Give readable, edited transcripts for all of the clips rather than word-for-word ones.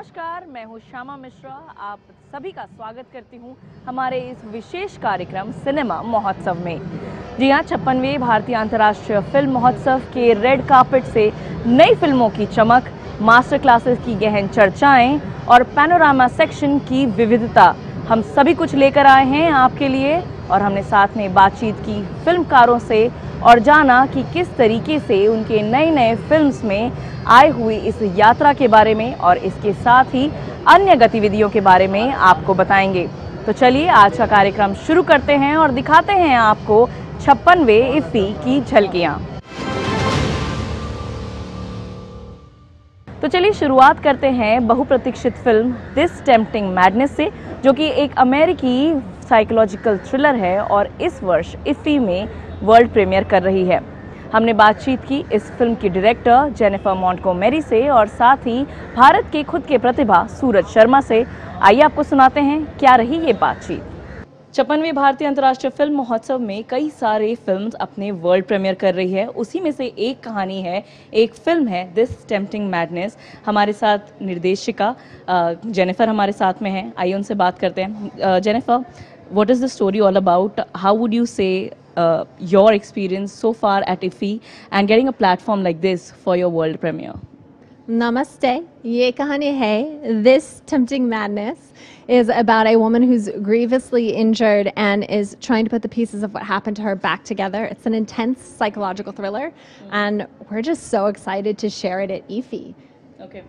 नमस्कार, मैं हूँ श्यामा मिश्रा। आप सभी का स्वागत करती हूँ हमारे इस विशेष कार्यक्रम सिनेमा महोत्सव में। जी हाँ, 56वें भारतीय अंतर्राष्ट्रीय फिल्म महोत्सव के रेड कार्पेट से नई फिल्मों की चमक, मास्टर क्लासेस की गहन चर्चाएं और पैनोरामा सेक्शन की विविधता, हम सभी कुछ लेकर आए हैं आपके लिए। और हमने साथ में बातचीत की फिल्मकारों से और जाना कि किस तरीके से उनके नए नए फिल्म्स में आए हुई इस यात्रा के बारे में और इसके साथ ही अन्य गतिविधियों के बारे में आपको बताएंगे। तो चलिए आज का कार्यक्रम शुरू करते हैं और दिखाते हैं आपको 56वें इफ्फी की झलकियां। तो चलिए शुरुआत करते हैं बहुप्रतीक्षित फिल्म दिस टेम्पटिंग मैडनेस से, जो कि एक अमेरिकी साइकोलॉजिकल थ्रिलर है और इस वर्ष इफ्फी में वर्ल्ड प्रीमियर कर रही है। हमने बातचीत की इस फिल्म की डायरेक्टर जेनिफर मॉन्टगोमेरी से और साथ ही भारत के खुद के प्रतिभा सूरज शर्मा से। आइए आपको सुनाते हैं क्या रही ये बातचीत। 56वें भारतीय अंतर्राष्ट्रीय फिल्म महोत्सव में कई सारे फिल्म्स अपने वर्ल्ड प्रीमियर कर रही है। उसी में से एक कहानी है, एक फिल्म है दिस टेम्पटिंग मैडनेस। हमारे साथ निर्देशिका जेनिफर हमारे साथ में है। आइए उनसे बात करते हैं। Jennifer, what is the story all about? How would you say your experience so far at IFFI and getting a platform like this for your world premiere? Namaste. Ye kahani hai. This Tempting Madness is about a woman who's grievously injured and is trying to put the pieces of what happened to her back together. It's an intense psychological thriller, and we're just so excited to share it at IFFI. Okay.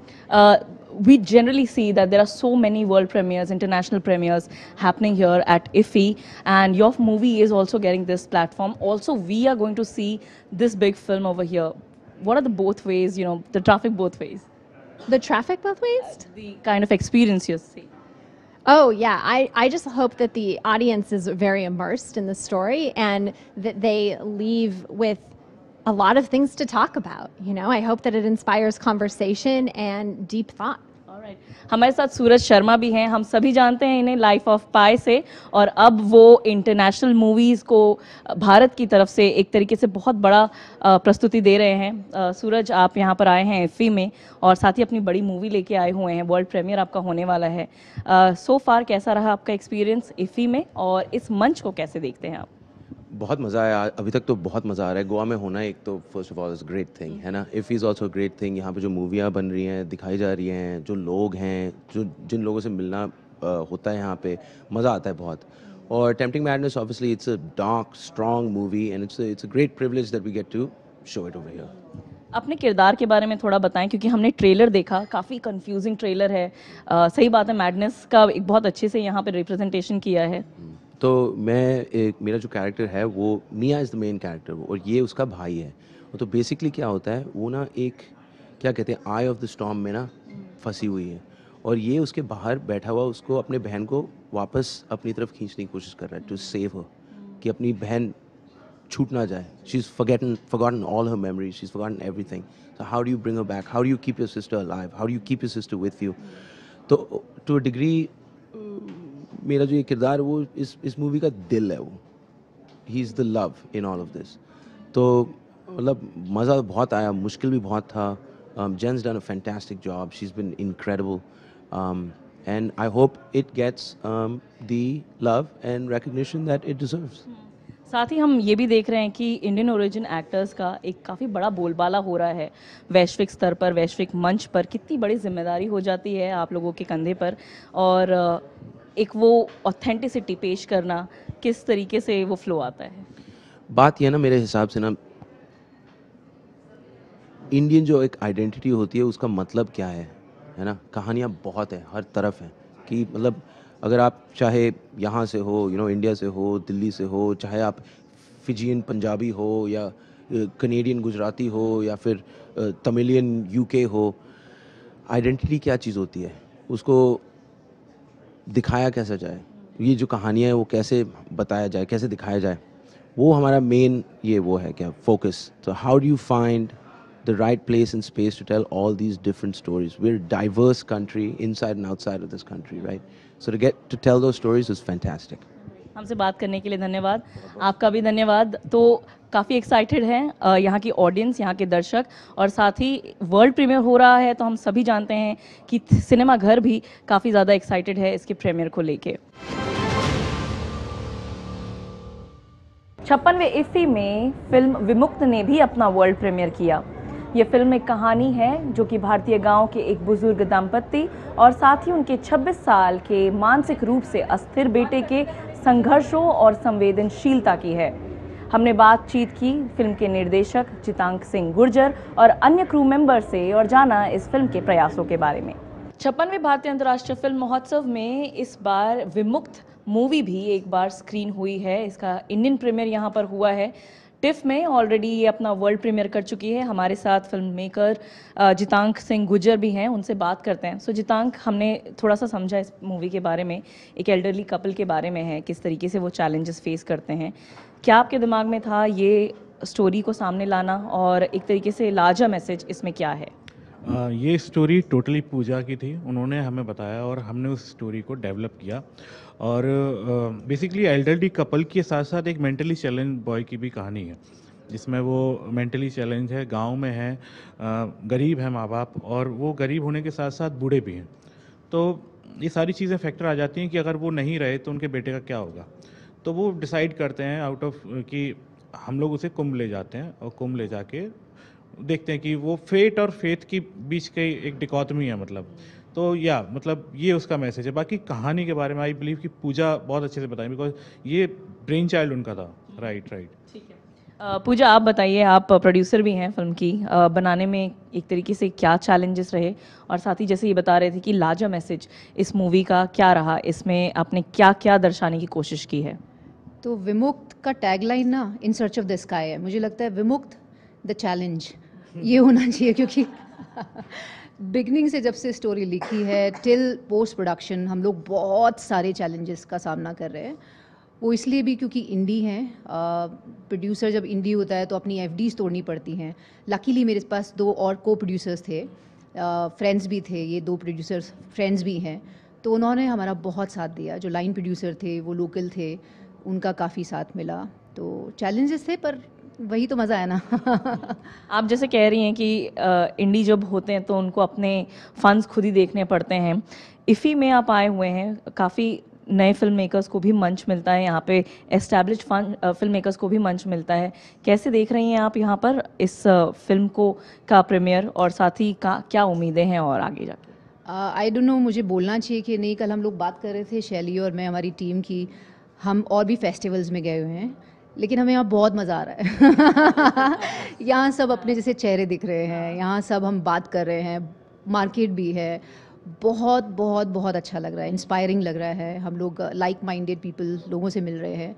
We generally see that there are so many world premieres, international premieres happening here at IFFI, and your movie is also getting this platform. Also, we are going to see this big film over here. What are the both ways, the traffic both ways? The traffic both ways? The kind of experience you see. Oh, yeah. I just hope that the audience is very immersed in the story and that they leave with a lot of things to talk about. I hope that it inspires conversation and deep thought. Alright. हमारे साथ सूरज शर्मा भी हैं। हम सभी जानते हैं इन्हें life of पाई से, और अब वो इंटरनेशनल मूवीज़ को भारत की तरफ से एक तरीके से बहुत बड़ा प्रस्तुति दे रहे हैं। सूरज, आप यहाँ पर आए हैं इफ्फी में और साथ ही अपनी बड़ी मूवी लेके आए हुए हैं। वर्ल्ड प्रीमियर आपका होने वाला है। सो फार कैसा रहा आपका एक्सपीरियंस इफ्फी में और इस मंच को कैसे देखते हैं आप? बहुत मज़ा आया। अभी तक तो बहुत मज़ा आ रहा है। गोवा में होना एक तो first of all is great thing, है ना। If is also great thing. यहाँ पे जो मूवियाँ बन रही हैं, दिखाई जा रही हैं, जो लोग हैं, जिन लोगों से मिलना होता है यहाँ पे, मज़ा आता है बहुत। और tempting madness obviously it's a dark strong movie and it's a great privilege that we get to show it over here. अपने किरदार के बारे में थोड़ा बताएं, क्योंकि हमने ट्रेलर देखा, काफ़ी कंफ्यूजिंग ट्रेलर है। सही बात है, मैडनेस का एक बहुत अच्छे से यहाँ पे रिप्रेजेंटेशन किया है। तो मेरा जो कैरेक्टर है वो मिया इज़ द मेन कैरेक्टर, और ये उसका भाई है। तो बेसिकली क्या होता है, वो ना एक क्या कहते हैं आई ऑफ द स्टॉर्म में ना फंसी हुई है, और ये उसके बाहर बैठा हुआ उसको अपने बहन को वापस अपनी तरफ खींचने की कोशिश कर रहा है, टू सेव हर, कि अपनी बहन छूट ना जाए। She is forgotten all her memories, she's forgotten everything. So how do you bring her back? How do you keep your sister alive? How do you keep your sister with you? तो to a degree मेरा जो ये किरदार वो इस movie का दिल है। वो ही is the love in all of this. तो मतलब मज़ा बहुत आया, मुश्किल भी बहुत था। Jen's done a fantastic job, she is been incredible, and I hope it gets the love and recognition that it deserves. साथ ही हम ये भी देख रहे हैं कि इंडियन ओरिजिन एक्टर्स का एक काफ़ी बड़ा बोलबाला हो रहा है वैश्विक स्तर पर, वैश्विक मंच पर। कितनी बड़ी जिम्मेदारी हो जाती है आप लोगों के कंधे पर, और एक वो ऑथेंटिसिटी पेश करना, किस तरीके से वो फ्लो आता है? बात यह ना, मेरे हिसाब से ना, इंडियन जो एक आइडेंटिटी होती है उसका मतलब क्या है ना। कहानियाँ बहुत है, हर तरफ हैं, कि मतलब अगर आप चाहे यहाँ से हो, इंडिया से हो, दिल्ली से हो, चाहे आप फिजियन पंजाबी हो या कनेडियन गुजराती हो या फिर तमिलियन यूके हो, आइडेंटिटी क्या चीज़ होती है, उसको दिखाया कैसे जाए, ये जो कहानियाँ है वो कैसे बताया जाए, कैसे दिखाया जाए, वो हमारा मेन वो है क्या फोकस। तो how do you find the right place and space to tell all these different stories. We're a diverse country inside and outside of this country, right? So to get to tell those stories is fantastic. हमसे बात करने के लिए धन्यवाद। आपका भी धन्यवाद। तो काफ़ी एक्साइटेड हैं यहाँ की ऑडियंस, यहाँ के दर्शक, और साथ ही वर्ल्ड प्रीमियर हो रहा है तो हम सभी जानते हैं कि सिनेमा घर भी काफ़ी ज़्यादा एक्साइटेड है इसके प्रीमियर को लेके। 56वें इफ्फी में फिल्म विमुक्त ने भी अपना वर्ल्ड प्रीमियर किया। ये फिल्म एक कहानी है जो कि भारतीय गांव के एक बुजुर्ग दंपत्ति और साथ ही उनके 26 साल के मानसिक रूप से अस्थिर बेटे के संघर्षों और संवेदनशीलता की है। हमने बातचीत की फिल्म के निर्देशक जितांक सिंह गुर्जर और अन्य क्रू मेंबर से और जाना इस फिल्म के प्रयासों के बारे में। 56वें भारतीय अंतर्राष्ट्रीय फिल्म महोत्सव में इस बार विमुक्त मूवी भी एक बार स्क्रीन हुई है। इसका इंडियन प्रीमियर यहाँ पर हुआ है। टिफ में ऑलरेडी ये अपना वर्ल्ड प्रीमियर कर चुकी है। हमारे साथ फिल्म मेकर जितांक सिंह गुर्जर भी हैं, उनसे बात करते हैं। सो जितांक, हमने थोड़ा सा समझा इस मूवी के बारे में, एक एल्डरली कपल के बारे में है, किस तरीके से वो चैलेंजेस फेस करते हैं। क्या आपके दिमाग में था ये स्टोरी को सामने लाना, और एक तरीके से लार्जर मैसेज इसमें क्या है? ये स्टोरी टोटली पूजा की थी, उन्होंने हमें बताया और हमने उस स्टोरी को डेवलप किया। और बेसिकली एल्डरली कपल के साथ साथ एक मेंटली चैलेंज बॉय की भी कहानी है, जिसमें वो मेंटली चैलेंज है, गांव में है, गरीब है माँ बाप, और वो गरीब होने के साथ साथ बूढ़े भी हैं। तो ये सारी चीज़ें फैक्टर आ जाती हैं कि अगर वो नहीं रहे तो उनके बेटे का क्या होगा। तो वो डिसाइड करते हैं आउट ऑफ कि हम लोग उसे कुंभ ले जाते हैं, और कुंभ ले जाके देखते हैं कि वो फेट और फेथ के बीच के एक डिकॉटमी है, तो मतलब ये उसका मैसेज है। बाकी कहानी के बारे में आई बिलीव कि पूजा बहुत अच्छे से बताई, बिकॉज ये ब्रेन चाइल्ड उनका था। राइट। ठीक है। पूजा, आप बताइए, आप प्रोड्यूसर भी हैं फिल्म की। बनाने में एक तरीके से क्या चैलेंजेस रहे, और साथ ही जैसे ये बता रहे थे कि लार्जर मैसेज इस मूवी का क्या रहा, इसमें आपने क्या क्या दर्शाने की कोशिश की है? तो विमुक्त का टैगलाइन ना in search of the sky है। मुझे लगता है विमुक्त द चैलेंज ये होना चाहिए, क्योंकि बिगनिंग से जब से स्टोरी लिखी है टिल पोस्ट प्रोडक्शन हम लोग बहुत सारे चैलेंजेस का सामना कर रहे हैं। वो इसलिए भी क्योंकि इंडी हैं। प्रोड्यूसर जब इंडी होता है तो अपनी एफडीज तोड़नी पड़ती हैं। लकीली मेरे पास 2 और को प्रोड्यूसर्स थे, फ्रेंड्स भी थे, ये 2 प्रोड्यूसर्स फ्रेंड्स भी हैं, तो उन्होंने हमारा बहुत साथ दिया। जो लाइन प्रोड्यूसर थे वो लोकल थे, उनका काफ़ी साथ मिला। तो चैलेंजेस थे, पर वही तो मज़ा है ना। आप जैसे कह रही हैं कि इंडी जब होते हैं तो उनको अपने फंड्स खुद ही देखने पड़ते हैं। इफ़ी में आप आए हुए हैं, काफ़ी नए फिल्म मेकर्स को भी मंच मिलता है यहाँ पे, एस्टैब्लिश्ड फिल्म मेकर्स को भी मंच मिलता है। कैसे देख रही हैं आप यहाँ पर इस फिल्म को का प्रीमियर, और साथ ही क्या उम्मीदें हैं और आगे जाके? आई डोंट नो मुझे बोलना चाहिए कि नहीं। कल हम लोग बात कर रहे थे, शैली और मैं, हमारी टीम की। हम और भी फेस्टिवल्स में गए हुए हैं, लेकिन हमें यहाँ बहुत मज़ा आ रहा है। यहाँ सब अपने जैसे चेहरे दिख रहे हैं, यहाँ सब हम बात कर रहे हैं, मार्केट भी है, बहुत बहुत बहुत अच्छा लग रहा है, इंस्पायरिंग लग रहा है। हम लोग लाइक माइंडेड पीपल लोगों से मिल रहे हैं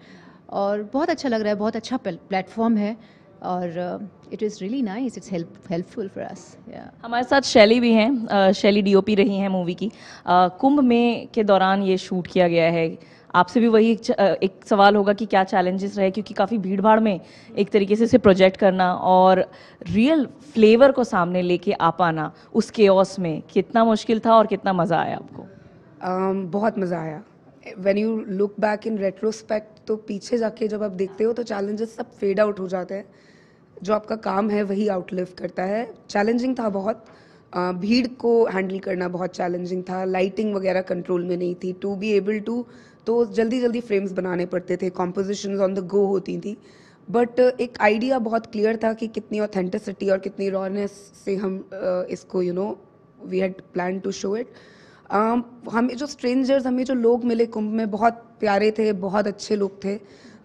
और बहुत अच्छा लग रहा है। बहुत अच्छा प्लेटफॉर्म है और it is really nice, it's helpful for us. हमारे साथ शैली भी हैं। शैली डीओपी रही हैं मूवी की। कुंभ में के दौरान ये शूट किया गया है। आपसे भी वही एक सवाल होगा कि क्या चैलेंजेस रहे, क्योंकि काफ़ी भीड़ भाड़ में एक तरीके से इसे प्रोजेक्ट करना और रियल फ्लेवर को सामने लेके आ पाना उस केओस में कितना मुश्किल था और कितना मज़ा आया आपको? बहुत मज़ा आया। When you look back in retrospect, तो पीछे जाके जब आप देखते हो तो चैलेंजेस सब फेड आउट हो जाते हैं। जो आपका काम है वही आउटलिव करता है। चैलेंजिंग था बहुत। भीड़ को हैंडल करना बहुत चैलेंजिंग था। लाइटिंग वगैरह कंट्रोल में नहीं थी। टू बी एबल टू, तो जल्दी जल्दी फ्रेम्स बनाने पड़ते थे, कॉम्पोजिशंस ऑन द गो होती थी। बट एक आइडिया बहुत क्लियर था कि कितनी ऑथेंटिसिटी और कितनी रॉनेस से हम इसको we had plan to show it. हमें जो स्ट्रेंजर्स, हमें जो लोग मिले कुंभ में, बहुत प्यारे थे, बहुत अच्छे लोग थे।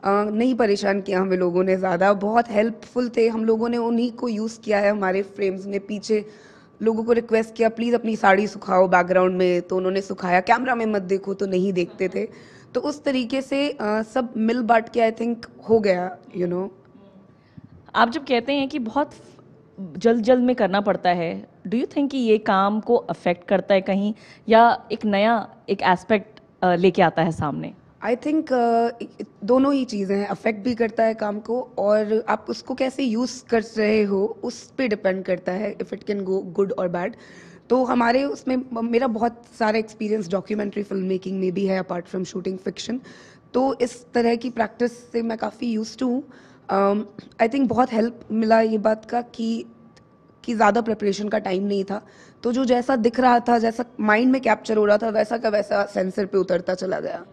नहीं परेशान किया हमें लोगों ने ज़्यादा, बहुत हेल्पफुल थे। हम लोगों ने उन्हीं को यूज़ किया है हमारे फ्रेम्स में। पीछे लोगों को रिक्वेस्ट किया प्लीज़ अपनी साड़ी सुखाओ बैकग्राउंड में, तो उन्होंने सुखाया। कैमरा में मत देखो, तो नहीं देखते थे। तो उस तरीके से सब मिल बांट के आई थिंक हो गया। आप जब कहते हैं कि बहुत जल्द जल्द में करना पड़ता है, डू यू थिंक कि ये काम को अफेक्ट करता है कहीं, या एक नया एक एस्पेक्ट लेके आता है सामने? आई थिंक दोनों ही चीज़ें हैं। अफेक्ट भी करता है काम को, और आप उसको कैसे यूज़ कर रहे हो उस पर डिपेंड करता है, if it can go good और बैड। तो हमारे उसमें मेरा बहुत सारा एक्सपीरियंस डॉक्यूमेंट्री फिल्म मेकिंग में भी है, अपार्ट फ्रॉम शूटिंग फिक्शन। तो इस तरह की प्रैक्टिस से मैं काफ़ी यूज्ड टू हूँ। आई थिंक बहुत हेल्प मिला ये बात का कि ज़्यादा प्रिपरेशन का टाइम नहीं था, तो जो जैसा दिख रहा था, जैसा माइंड में कैप्चर हो रहा था, वैसा का वैसा सेंसर पे उतरता चला गया।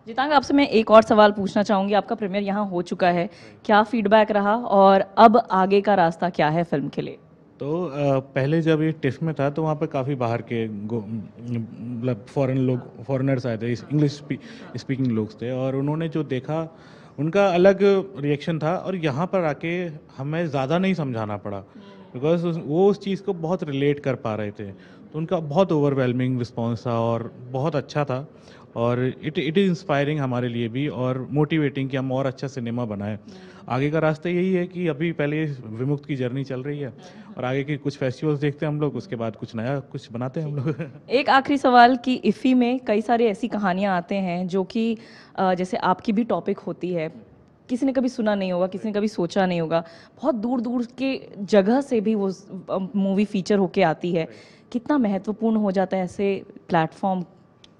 जितांग, आपसे मैं एक और सवाल पूछना चाहूँगी। आपका प्रीमियर यहाँ हो चुका है, क्या फीडबैक रहा और अब आगे का रास्ता क्या है फिल्म के लिए? तो पहले जब ये टिफ में था तो वहाँ पे काफ़ी बाहर के मतलब फॉरेनर्स आए थे, इंग्लिश स्पीकिंग लोग थे, और उन्होंने जो देखा उनका अलग रिएक्शन था। और यहाँ पर आके हमें ज़्यादा नहीं समझाना पड़ा, बिकॉज वो उस चीज़ को बहुत रिलेट कर पा रहे थे। तो उनका बहुत ओवरवेलमिंग रिस्पॉन्स था और बहुत अच्छा था, और इट इज़ इंस्पायरिंग हमारे लिए भी और मोटिवेटिंग कि हम और अच्छा सिनेमा बनाएं। आगे का रास्ता यही है कि अभी पहले विमुक्त की जर्नी चल रही है और आगे के कुछ फेस्टिवल्स देखते हैं हम लोग, उसके बाद कुछ नया कुछ बनाते हैं हम लोग। एक आखिरी सवाल कि इफ़ी में कई सारी ऐसी कहानियाँ आते हैं जो कि जैसे आपकी भी टॉपिक होती है, किसी ने कभी सुना नहीं होगा, किसी ने कभी सोचा नहीं होगा, बहुत दूर दूर के जगह से भी वो मूवी फीचर होके आती है। कितना महत्वपूर्ण हो जाता है ऐसे प्लेटफॉर्म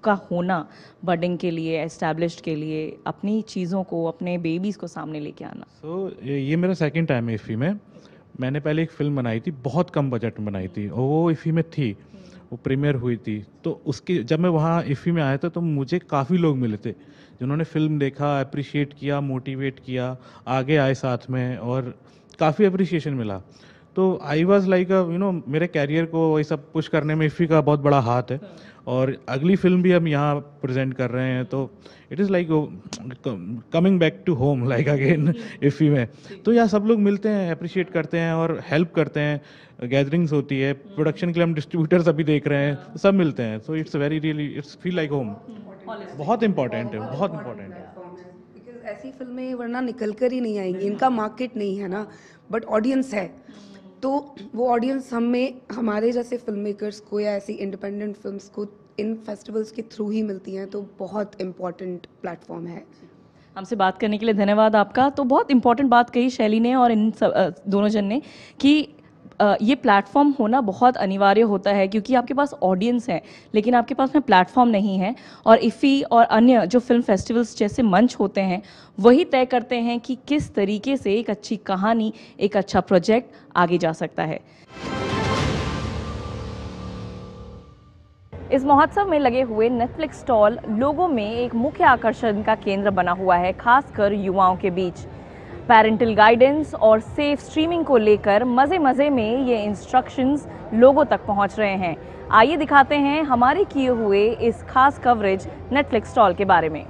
का होना बडिंग के लिए, एस्टैब्लिश्ड के लिए, अपनी चीज़ों को, अपने बेबीज़ को सामने लेके आना। ये मेरा सेकंड टाइम है इफ़ी में। मैंने पहले एक फ़िल्म बनाई थी, बहुत कम बजट में बनाई थी, और वो इफ़ी में थी, वो प्रीमियर हुई थी। तो उसकी जब मैं वहाँ इफ़ी में आया था तो मुझे काफ़ी लोग मिले थे जिन्होंने फ़िल्म देखा, अप्रिशिएट किया, मोटिवेट किया, आगे आए साथ में, और काफ़ी अप्रिशिएशन मिला। तो आई वॉज लाइक मेरे कैरियर को वही सब पुश करने में इफ़ी का बहुत बड़ा हाथ है। और अगली फिल्म भी हम यहाँ प्रेजेंट कर रहे हैं, तो it is like coming back to home like again IFFI में। तो यहाँ सब लोग मिलते हैं, अप्रिशिएट करते हैं और हेल्प करते हैं, गैदरिंग्स होती है, प्रोडक्शन के लिए हम डिस्ट्रीब्यूटर्स अभी देख रहे हैं, तो सब मिलते हैं। So it's very really it's feel like home. बहुत इंपॉर्टेंट है, बहुत इंपॉर्टेंट है। बिकॉज ऐसी फिल्में वरना निकल कर ही नहीं आएंगी, इनका मार्केट नहीं है ना, बट ऑडियंस है। तो वो ऑडियंस हमें, हमारे जैसे फिल्म मेकर्स को या ऐसी इंडिपेंडेंट फिल्म्स को इन फेस्टिवल्स के थ्रू ही मिलती हैं, तो बहुत इम्पॉर्टेंट प्लेटफॉर्म है। हमसे बात करने के लिए धन्यवाद आपका। तो बहुत इंपॉर्टेंट बात कही शैली ने और इन दोनों जन ने कि ये प्लेटफॉर्म होना बहुत अनिवार्य होता है, क्योंकि आपके पास ऑडियंस है लेकिन आपके पास में प्लेटफॉर्म नहीं है। और इफ़ी और अन्य जो फिल्म फेस्टिवल्स जैसे मंच होते हैं वही तय करते हैं कि किस तरीके से एक अच्छी कहानी, एक अच्छा प्रोजेक्ट आगे जा सकता है। इस महोत्सव में लगे हुए नेटफ्लिक्स स्टॉल लोगों में एक मुख्य आकर्षण का केंद्र बना हुआ है, खासकर युवाओं के बीच। पेरेंटल गाइडेंस और सेफ स्ट्रीमिंग को लेकर मज़े में ये इंस्ट्रक्शंस लोगों तक पहुंच रहे हैं। आइए दिखाते हैं हमारे किए हुए इस खास कवरेज नेटफ्लिक्स स्टॉल के बारे में।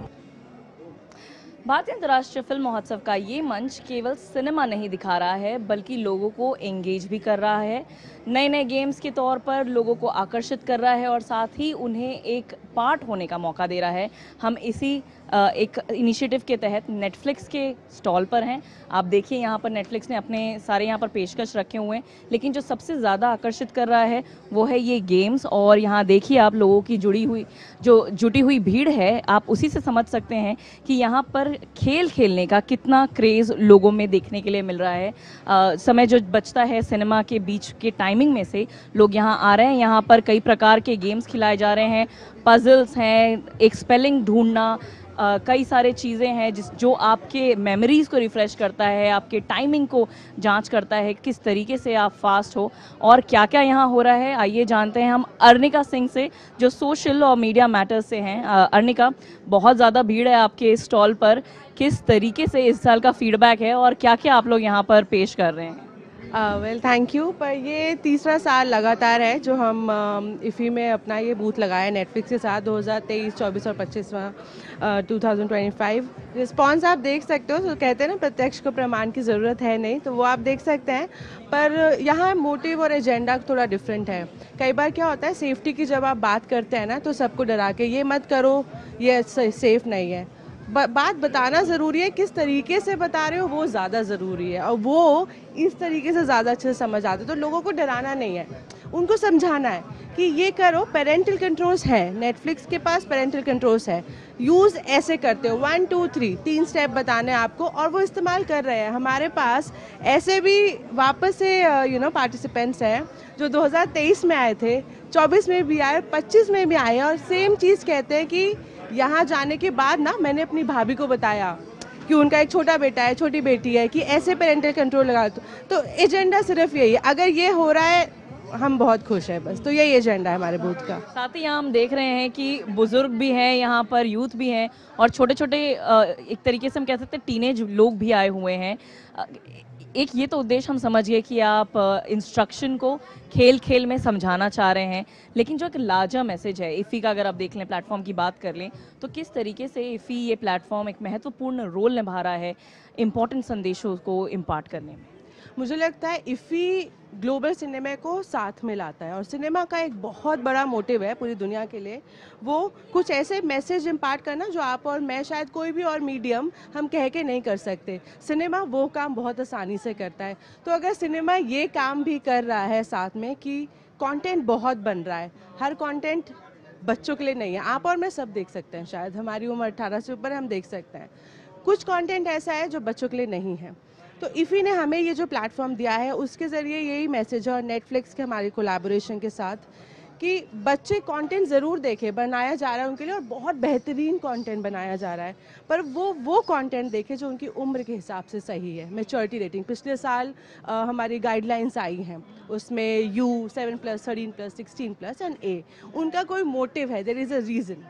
भारतीय अंतर्राष्ट्रीय फिल्म महोत्सव का ये मंच केवल सिनेमा नहीं दिखा रहा है, बल्कि लोगों को एंगेज भी कर रहा है, नए गेम्स के तौर पर लोगों को आकर्षित कर रहा है और साथ ही उन्हें एक पार्ट होने का मौका दे रहा है। हम इसी एक इनिशिएटिव के तहत नेटफ्लिक्स के स्टॉल पर हैं। आप देखिए यहाँ पर नेटफ्लिक्स ने अपने सारे यहाँ पर पेशकश रखे हुए हैं, लेकिन जो सबसे ज़्यादा आकर्षित कर रहा है वो है ये गेम्स। और यहाँ देखिए आप लोगों की जुटी हुई भीड़ है, आप उसी से समझ सकते हैं कि यहाँ पर खेल खेलने का कितना क्रेज़ लोगों में देखने के लिए मिल रहा है। समय जो बचता है सिनेमा के बीच के टाइमिंग में से लोग यहाँ आ रहे हैं। यहाँ पर कई प्रकार के गेम्स खिलाए जा रहे हैं, पजल्स हैं, एक स्पेलिंग ढूंढना, कई सारे चीज़ें हैं जो आपके मेमोरीज़ को रिफ़्रेश करता है, आपके टाइमिंग को जांच करता है, किस तरीके से आप फास्ट हो और क्या क्या यहाँ हो रहा है। आइए जानते हैं हम अर्निका सिंह से, जो सोशल और मीडिया मैटर्स से हैं। अर्निका, बहुत ज़्यादा भीड़ है आपके स्टॉल पर, किस तरीके से इस साल का फीडबैक है और क्या क्या आप लोग यहाँ पर पेश कर रहे हैं? Well thank you. पर ये तीसरा साल लगातार है जो हम इफ़ी में अपना ये बूथ लगाया नेटफ्लिक्स के साथ 2023, 24 और 25वां 2025। रिस्पॉन्स आप देख सकते हो, तो कहते हैं ना प्रत्यक्ष को प्रमाण की ज़रूरत है नहीं, तो वो आप देख सकते हैं। पर यहाँ मोटिव और एजेंडा थोड़ा डिफरेंट है। कई बार क्या होता है, सेफ्टी की जब आप बात करते हैं ना तो सबको डरा के ये मत करो, ये सेफ़ नहीं है। बात बताना ज़रूरी है, किस तरीके से बता रहे हो वो ज़्यादा ज़रूरी है, और वो इस तरीके से ज़्यादा अच्छे से समझ आते। तो लोगों को डराना नहीं है, उनको समझाना है कि ये करो। पेरेंटल कंट्रोल्स हैं, नेटफ्लिक्स के पास पेरेंटल कंट्रोल्स है, यूज़ ऐसे करते हो 1 2 3 3 स्टेप बताने आपको, और वो इस्तेमाल कर रहे हैं। हमारे पास ऐसे भी वापस से पार्टिसिपेंट्स हैं जो 2023 में आए थे, 24 में भी आए, 25 में भी आए, और सेम चीज़ कहते हैं कि यहाँ जाने के बाद ना मैंने अपनी भाभी को बताया कि उनका एक छोटा बेटा है, छोटी बेटी है, कि ऐसे पेरेंटल कंट्रोल लगा तो एजेंडा सिर्फ यही है। अगर ये हो रहा है हम बहुत खुश हैं, बस। तो यही एजेंडा है हमारे बूथ का। साथ ही यहाँ हम देख रहे हैं कि बुजुर्ग भी हैं, यहाँ पर यूथ भी हैं और छोटे छोटे एक तरीके से हम कह सकते हैं टीनेज लोग भी आए हुए हैं। एक ये तो उद्देश्य हम समझ गए कि आप इंस्ट्रक्शन को खेल खेल में समझाना चाह रहे हैं, लेकिन जो एक लार्जर मैसेज है इफ़ी का, अगर आप देख लें, प्लेटफॉर्म की बात कर लें, तो किस तरीके से इफ़ी ये प्लेटफॉर्म एक महत्वपूर्ण रोल निभा रहा है इम्पोर्टेंट संदेशों को इम्पार्ट करने में? मुझे लगता है इफ़ी ग्लोबल सिनेमा को साथ में लाता है और सिनेमा का एक बहुत बड़ा मोटिव है पूरी दुनिया के लिए, वो कुछ ऐसे मैसेज इम्पार्ट करना जो आप और मैं, शायद कोई भी और मीडियम हम कह के नहीं कर सकते। सिनेमा वो काम बहुत आसानी से करता है। तो अगर सिनेमा ये काम भी कर रहा है साथ में कि कंटेंट बहुत बन रहा है, हर कंटेंट बच्चों के लिए नहीं है, आप और मैं सब देख सकते हैं, शायद हमारी उम्र 18 से ऊपर हम देख सकते हैं। कुछ कंटेंट ऐसा है जो बच्चों के लिए नहीं है। तो इफ़ी ने हमें ये जो प्लेटफॉर्म दिया है उसके ज़रिए यही मैसेज है, और नेटफ्लिक्स के हमारे कोलैबोरेशन के साथ, कि बच्चे कंटेंट ज़रूर देखें, बनाया जा रहा है उनके लिए और बहुत बेहतरीन कंटेंट बनाया जा रहा है, पर वो कंटेंट देखें जो उनकी उम्र के हिसाब से सही है। मैच्योरिटी रेटिंग पिछले साल हमारी गाइडलाइंस आई हैं, उसमें U 7+, 13+, 16+ एंड A, उनका कोई मोटिव है, देयर इज़ अ रीज़न।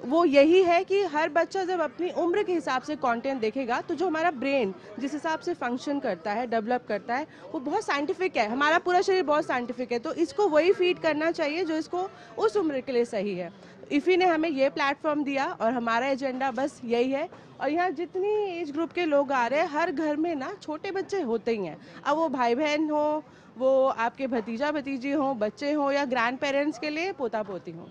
वो यही है कि हर बच्चा जब अपनी उम्र के हिसाब से कंटेंट देखेगा तो जो हमारा ब्रेन जिस हिसाब से फंक्शन करता है, डेवलप करता है, वो बहुत साइंटिफिक है। हमारा पूरा शरीर बहुत साइंटिफिक है, तो इसको वही फीड करना चाहिए जो इसको उस उम्र के लिए सही है। इफ़ी ने हमें ये प्लेटफॉर्म दिया और हमारा एजेंडा बस यही है। और यहाँ जितनी एज ग्रुप के लोग आ रहे हैं, हर घर में ना छोटे बच्चे होते ही हैं, अब वो भाई बहन हो, वो आपके भतीजा भतीजी हों, बच्चे हों, या ग्रैंड पेरेंट्स के लिए पोता पोती हों।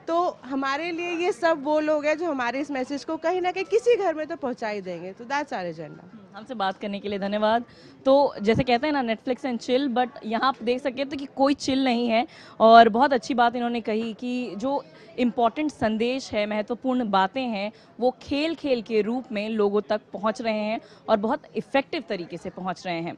तो हमारे लिए ये सब वो लोग हैं जो हमारे इस मैसेज को कहीं ना कहीं किसी घर में तो पहुंचा ही देंगे। तो दैट्स आवर एजेंडा। हमसे बात करने के लिए धन्यवाद। तो जैसे कहते हैं ना, नेटफ्लिक्स एंड चिल, बट यहाँ आप देख सकते थे कि कोई चिल नहीं है। और बहुत अच्छी बात इन्होंने कही कि जो इम्पोर्टेंट संदेश है, महत्वपूर्ण बातें हैं, वो खेल खेल के रूप में लोगों तक पहुँच रहे हैं और बहुत इफ़ेक्टिव तरीके से पहुँच रहे हैं।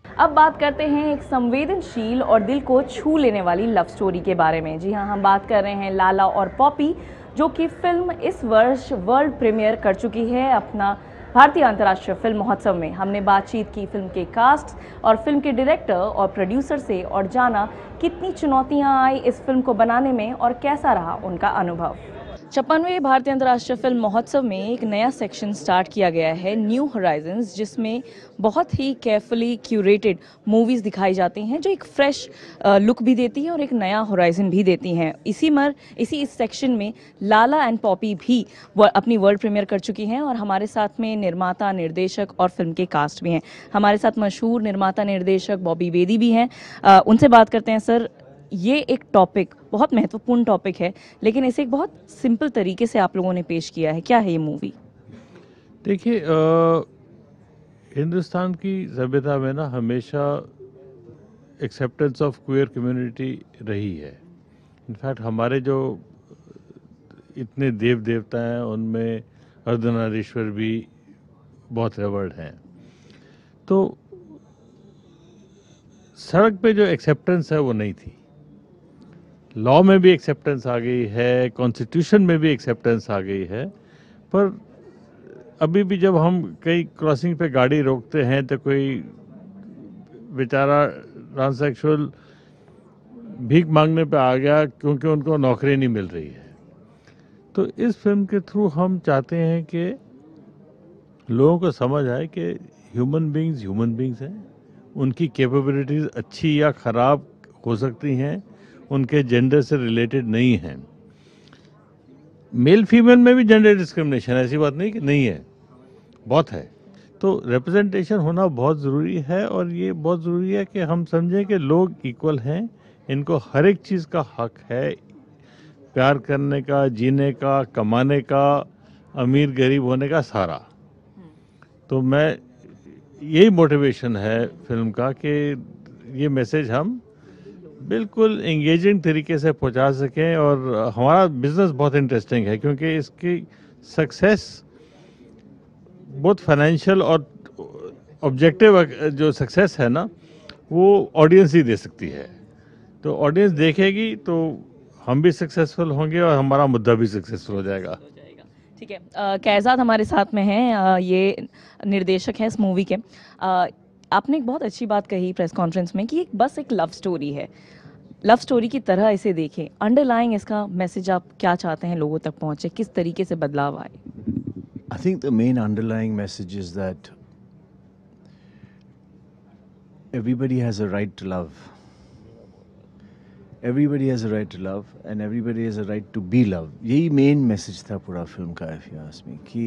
अब बात करते हैं एक संवेदनशील और दिल को छू लेने वाली लव स्टोरी के बारे में। जी हाँ, हम बात कर रहे हैं लाला और पॉपी, जो कि फिल्म इस वर्ष वर्ल्ड प्रीमियर कर चुकी है अपना भारतीय अंतर्राष्ट्रीय फिल्म महोत्सव में। हमने बातचीत की फिल्म के कास्ट और फिल्म के डायरेक्टर और प्रोड्यूसर से और जाना कितनी चुनौतियां आई इस फिल्म को बनाने में और कैसा रहा उनका अनुभव। 56वें भारतीय अंतर्राष्ट्रीय फिल्म महोत्सव में एक नया सेक्शन स्टार्ट किया गया है, न्यू होराइजन्स, जिसमें बहुत ही केयरफुली क्यूरेटेड मूवीज़ दिखाई जाती हैं जो एक फ्रेश लुक भी देती हैं और एक नया होराइजन भी देती हैं। इस सेक्शन में लाला एंड पॉपी भी अपनी वर्ल्ड प्रीमियर कर चुकी हैं और हमारे साथ में निर्माता, निर्देशक और फिल्म के कास्ट भी हैं। हमारे साथ मशहूर निर्माता निर्देशक बॉबी बेदी भी हैं। उनसे बात करते हैं। सर, ये एक टॉपिक, बहुत महत्वपूर्ण टॉपिक है, लेकिन इसे एक बहुत सिंपल तरीके से आप लोगों ने पेश किया है। क्या है ये मूवी? देखिए, हिंदुस्तान की सभ्यता में ना हमेशा एक्सेप्टेंस ऑफ क्वेयर कम्युनिटी रही है। इनफैक्ट हमारे जो इतने देव देवता हैं उनमें अर्धनारीश्वर भी बहुत रेवर्ड हैं। तो सड़क पे जो एक्सेप्टेंस है वो नहीं थी। लॉ में भी एक्सेप्टेंस आ गई है, कॉन्स्टिट्यूशन में भी एक्सेप्टेंस आ गई है, पर अभी भी जब हम कई क्रॉसिंग पे गाड़ी रोकते हैं तो कोई बेचारा ट्रांससेक्सुअल भीख मांगने पे आ गया क्योंकि उनको नौकरी नहीं मिल रही है। तो इस फिल्म के थ्रू हम चाहते हैं कि लोगों को समझ आए कि ह्यूमन बींग्स हैं, उनकी कैपेबिलिटीज़ अच्छी या ख़राब हो सकती हैं, उनके जेंडर से रिलेटेड नहीं हैं। मेल फीमेल में भी जेंडर डिस्क्रिमिनेशन, ऐसी बात नहीं कि नहीं है, बहुत है। तो रिप्रेजेंटेशन होना बहुत ज़रूरी है और ये बहुत ज़रूरी है कि हम समझें कि लोग इक्वल हैं, इनको हर एक चीज़ का हक है, प्यार करने का, जीने का, कमाने का, अमीर गरीब होने का, सारा। तो मैं यही मोटिवेशन है फिल्म का कि ये मैसेज हम बिल्कुल एंगेजिंग तरीके से पहुंचा सकें। और हमारा बिजनेस बहुत इंटरेस्टिंग है क्योंकि इसकी सक्सेस बहुत फाइनेंशियल और ऑब्जेक्टिव जो सक्सेस है ना, वो ऑडियंस ही दे सकती है। तो ऑडियंस देखेगी तो हम भी सक्सेसफुल होंगे और हमारा मुद्दा भी सक्सेसफुल हो जाएगा। ठीक है, कैजाद हमारे साथ में हैं, ये निर्देशक हैं इस मूवी के। आपने एक बहुत अच्छी बात कही प्रेस कॉन्फ्रेंस में कि बस एक लव स्टोरी है, लव स्टोरी की तरह इसे देखें। अंडरलाइंग इसका मैसेज आप क्या चाहते हैं लोगों तक पहुंचे, किस तरीके से बदलाव आए? I think the main underlying message is that everybody has a right to love. Everybody has a right to love and everybody has a right to be loved. यही मेन मैसेज था पूरा फिल्म का, if you ask me, कि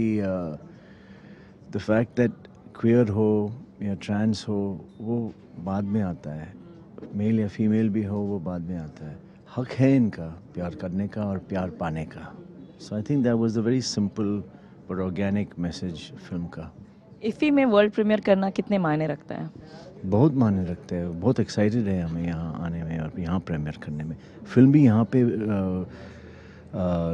the fact that queer हो या trans हो वो बाद में आता है, मेल या फीमेल भी हो वो बाद में आता है। हक है इनका प्यार करने का और प्यार पाने का। So I think that was the very simple but organic message film का। इफ़ी में वर्ल्ड प्रीमियर करना कितने मायने रखता है? बहुत मायने रखते हैं, बहुत एक्साइटेड है हमें यहाँ आने में और यहाँ प्रीमियर करने में। फिल्म भी यहाँ पे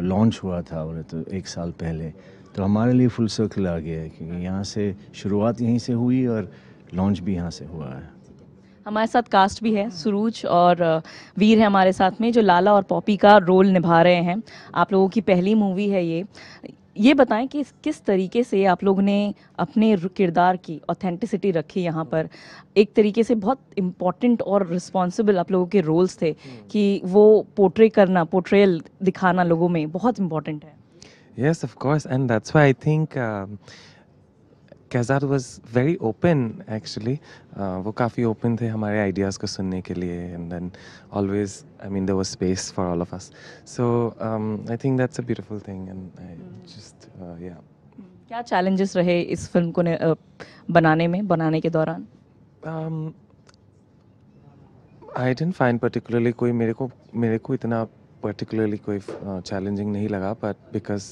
लॉन्च हुआ था और तो 1 साल पहले, तो हमारे लिए फुल सर्कल आ गया है क्योंकि यहाँ से शुरुआत यहीं से हुई और लॉन्च भी यहाँ से हुआ है। हमारे साथ कास्ट भी है, सुरूज और वीर है हमारे साथ में जो लाला और पॉपी का रोल निभा रहे हैं। आप लोगों की पहली मूवी है ये बताएं कि किस तरीके से आप लोगों ने अपने किरदार की ऑथेंटिसिटी रखी यहाँ पर। एक तरीके से बहुत इम्पॉर्टेंट और रिस्पॉन्सिबल आप लोगों के रोल्स थे कि वो पोर्ट्रेयल दिखाना लोगों में बहुत इम्पॉर्टेंट है। Yes, of course, and that's why I think Kazad was very open actually. वो काफ़ी open थे हमारे ideas को सुनने के लिए, and then always, I mean, there was space for all of us. So I think that's a beautiful thing, and I just yeah. क्या challenges रहे इस फिल्म को बनाने के दौरान? I didn't find particularly कोई मेरे को इतना particularly कोई challenging नहीं लगा, but because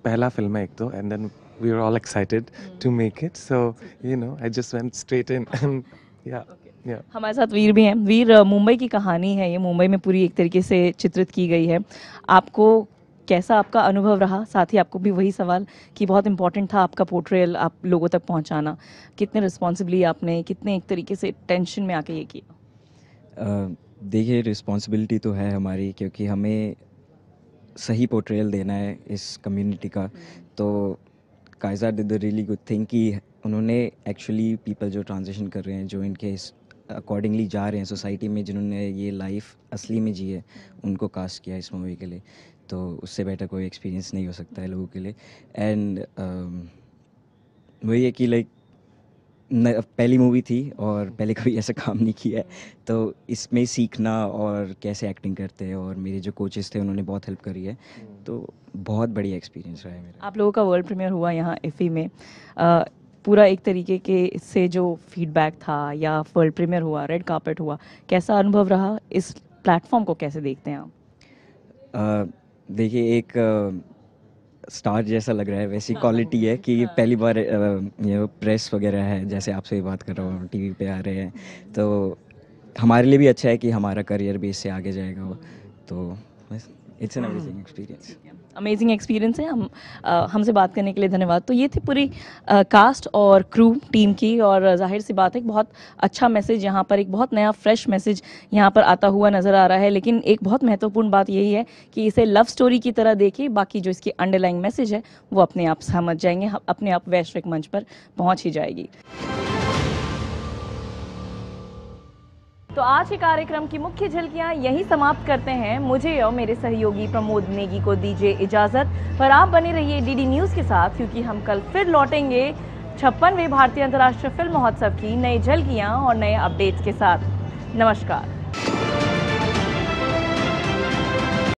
पहला फिल्म है एक तो, and then we were all excited to make it, so you know I just went straight in and yeah. हमारे साथ वीर भी हैं। वीर, मुंबई की कहानी है ये, मुंबई में पूरी एक तरीके से चित्रित की गई है। आपको कैसा आपका अनुभव रहा? साथ ही आपको भी वही सवाल कि बहुत इम्पोर्टेंट था आपका पोर्ट्रेयल आप लोगों तक पहुंचाना, कितने रिस्पॉन्सिबली आपने, कितने एक तरीके से टेंशन में आके ये किया? देखिए, रिस्पॉन्सिबिलिटी तो है हमारी क्योंकि हमें सही पोर्ट्रेयल देना है इस कम्युनिटी का। तो Kayzad did the really good thing कि उन्होंने एक्चुअली पीपल जो ट्रांजिशन कर रहे हैं, जो इनके अकॉर्डिंगली जा रहे हैं सोसाइटी में, जिन्होंने ये लाइफ असली में जी है, उनको कास्ट किया इस मूवी के लिए। तो उससे बेटर कोई एक्सपीरियंस नहीं हो सकता है लोगों के लिए। एंड वही है कि लाइक पहली मूवी थी और पहले कभी ऐसा काम नहीं किया है, तो इसमें सीखना और कैसे एक्टिंग करते हैं, और मेरे जो कोचेस थे उन्होंने बहुत हेल्प करी है, तो बहुत बढ़िया एक्सपीरियंस रहा है मेरा। आप लोगों का वर्ल्ड प्रीमियर हुआ यहाँ इफ़ी में, पूरा एक तरीके के से जो फीडबैक था या वर्ल्ड प्रीमियर हुआ, रेड कार्पेट हुआ, कैसा अनुभव रहा? इस प्लेटफॉर्म को कैसे देखते हैं आप? देखिए, एक स्टार जैसा लग रहा है, वैसी क्वालिटी है कि पहली बार ये प्रेस वगैरह है, जैसे आपसे भी बात कर रहा हूँ, टीवी पे आ रहे हैं, तो हमारे लिए भी अच्छा है कि हमारा करियर भी इससे आगे जाएगा वो। तो it's an amazing experience. Amazing experience है। हमसे बात करने के लिए धन्यवाद। तो ये थी पूरी कास्ट और क्रू टीम की, और जाहिर सी बात है बहुत अच्छा मैसेज यहाँ पर, एक बहुत नया फ्रेश मैसेज यहाँ पर आता हुआ नज़र आ रहा है। लेकिन एक बहुत महत्वपूर्ण बात यही है कि इसे लव स्टोरी की तरह देखिए, बाकी जो इसकी अंडरलाइंग मैसेज है वो अपने आप समझ जाएंगे, अपने आप वैश्विक मंच पर पहुँच ही जाएगी। तो आज के कार्यक्रम की मुख्य झलकियां यहीं समाप्त करते हैं। मुझे और मेरे सहयोगी प्रमोद नेगी को दीजिए इजाज़त, पर आप बने रहिए डीडी न्यूज़ के साथ, क्योंकि हम कल फिर लौटेंगे 56वें भारतीय अंतर्राष्ट्रीय फिल्म महोत्सव की नई झलकियां और नए अपडेट्स के साथ। नमस्कार।